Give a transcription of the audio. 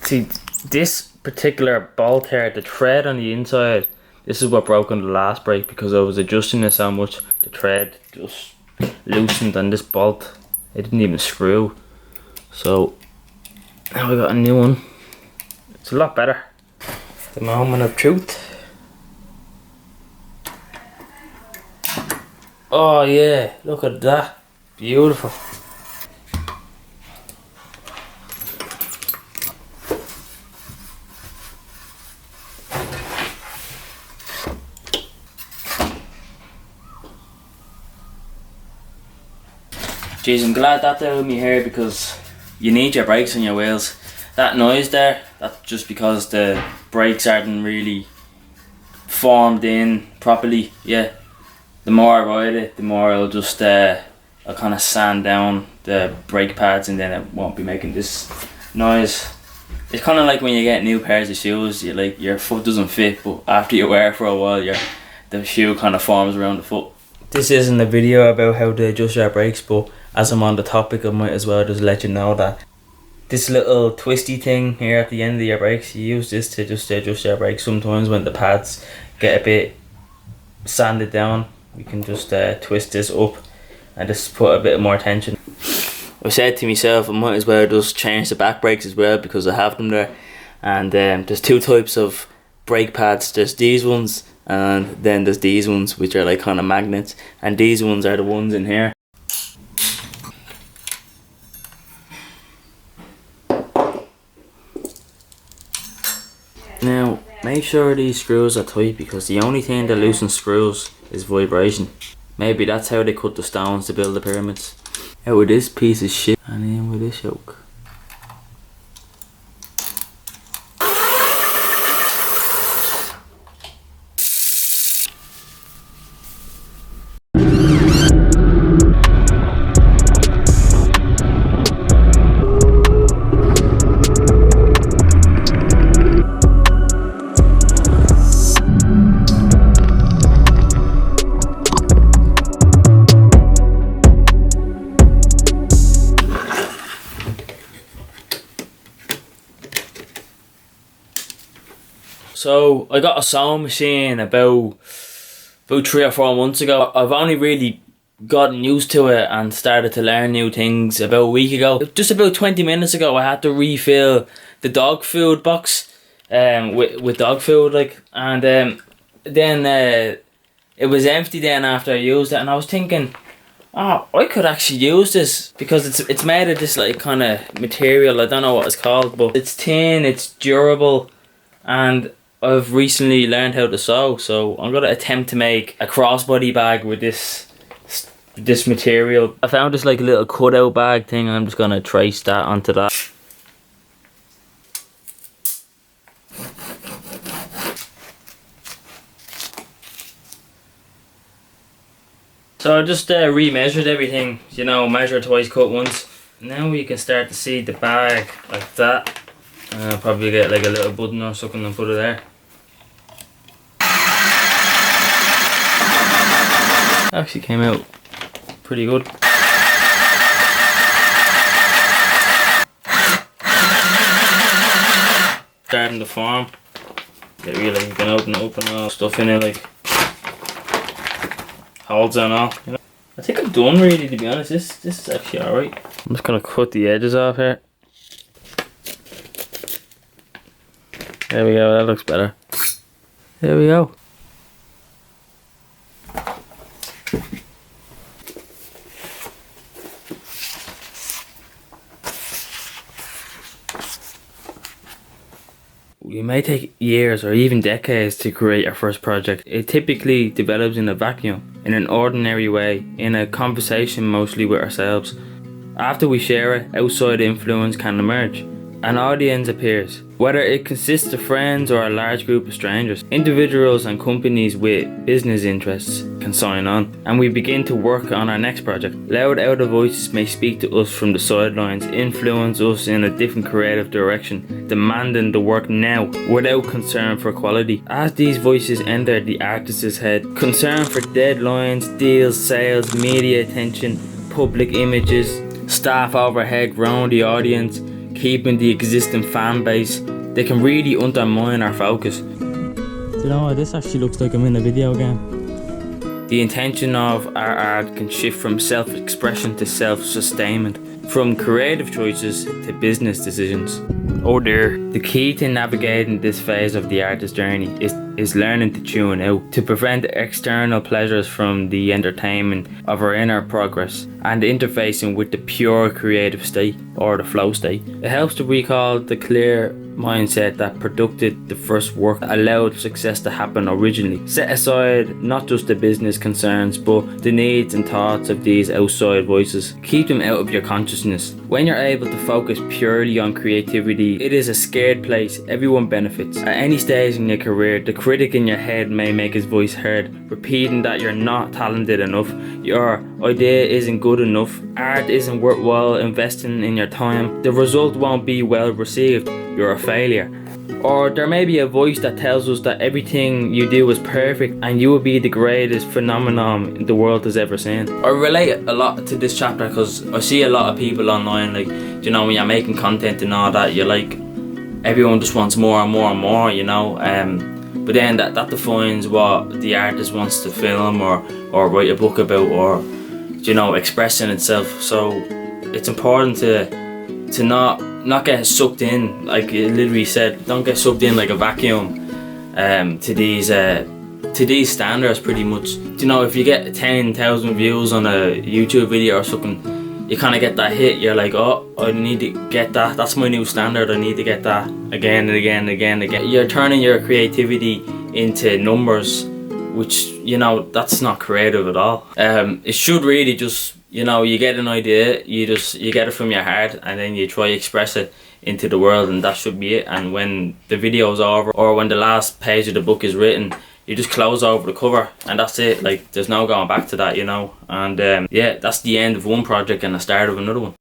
See, this particular bolt here, the thread on the inside, this is what broke on the last brake because I was adjusting it so much. The thread just loosened on this bolt. It didn't even screw. So now we got a new one. It's a lot better. The moment of truth. Oh yeah, look at that. Beautiful. Jeez, I'm glad that there with me here because you need your brakes on your wheels. That noise there, that's just because the brakes aren't really formed in properly. Yeah, the more I ride it, the more I'll just I'll kind of sand down the brake pads and then it won't be making this noise. It's kind of like when you get new pairs of shoes, your foot doesn't fit, but after you wear it for a while, the shoe kind of forms around the foot. This isn't a video about how to adjust your brakes, but as I'm on the topic, I might as well just let you know that this little twisty thing here at the end of your brakes, you use this to just adjust your brakes. Sometimes when the pads get a bit sanded down, you can just twist this up and just put a bit more tension. I said to myself, I might as well just change the back brakes as well because I have them there. And there's two types of brake pads. There's these ones and then there's these ones which are like kind of magnets, and these ones are the ones in here. Now make sure these screws are tight because the only thing that loosens screws is vibration. Maybe that's how they cut the stones to build the pyramids. Out with this piece of shit and in with this yoke. So I got a sewing machine about 3 or 4 months ago. I've only really gotten used to it and started to learn new things about a week ago. Just about 20 minutes ago I had to refill the dog food box with dog food and then it was empty then after I used it, and I was thinking, oh, I could actually use this because it's made of this like kind of material. I don't know what it's called, but it's thin, it's durable, and I've recently learned how to sew, so I'm gonna attempt to make a crossbody bag with this material. I found this like little cutout bag thing, and I'm just gonna trace that onto that. So I just re-measured everything, you know, measure twice, cut once. Now we can start to see the bag like that. I'll probably get like a little button or something and put it there. Actually came out pretty good. Starting to form. Get really, you can open all stuff in it, like holds and all. You know? I think I'm done really, to be honest. This is actually alright. I'm just gonna cut the edges off here. There we go, that looks better. There we go. It may take years or even decades to create our first project. It typically develops in a vacuum, in an ordinary way, in a conversation mostly with ourselves. After we share it, outside influence can emerge. An audience appears, whether it consists of friends or a large group of strangers. Individuals and companies with business interests can sign on, and we begin to work on our next project. Loud outer voices may speak to us from the sidelines, influence us in a different creative direction, demanding the work now without concern for quality. As these voices enter the artist's head, concern for deadlines, deals, sales, media attention, public images, staff overhead ground the audience, keeping the existing fan base, they can really undermine our focus. Do you know what, this actually looks like I'm in a video game. The intention of our art can shift from self-expression to self-sustainment, from creative choices to business decisions. Oh dear. The key to navigating this phase of the artist's journey is learning to tune out, to prevent external pleasures from the entertainment of our inner progress, and interfacing with the pure creative state, or the flow state. It helps to recall the clear mindset that produced the first work that allowed success to happen originally. Set aside not just the business concerns, but the needs and thoughts of these outside voices. Keep them out of your consciousness. When you're able to focus purely on creativity, it is a scared place. Everyone benefits. At any stage in your career, the critic in your head may make his voice heard, repeating that you're not talented enough, your idea isn't good enough, art isn't worthwhile investing in your time, the result won't be well received, you're a failure. Or there may be a voice that tells us that everything you do is perfect and you will be the greatest phenomenon the world has ever seen. I relate a lot to this chapter because I see a lot of people online, like, you know, when you're making content and all that, you're like, everyone just wants more and more and more, you know. But then that defines what the artist wants to film or write a book about, or, you know, expressing itself. So it's important to not get sucked in, like it literally said, don't get sucked in like a vacuum to these standards pretty much. You know, if you get 10,000 views on a YouTube video or something, you kind of get that hit, you're like, oh, I need to get that, that's my new standard, I need to get that again and again and again and again. You're turning your creativity into numbers, which, you know, that's not creative at all. It should really just, you know, you get an idea, you get it from your heart, and then you try to express it into the world, and that should be it. And when the video's over, or when the last page of the book is written, you just close over the cover, and that's it. Like, there's no going back to that, you know. And yeah, that's the end of one project and the start of another one.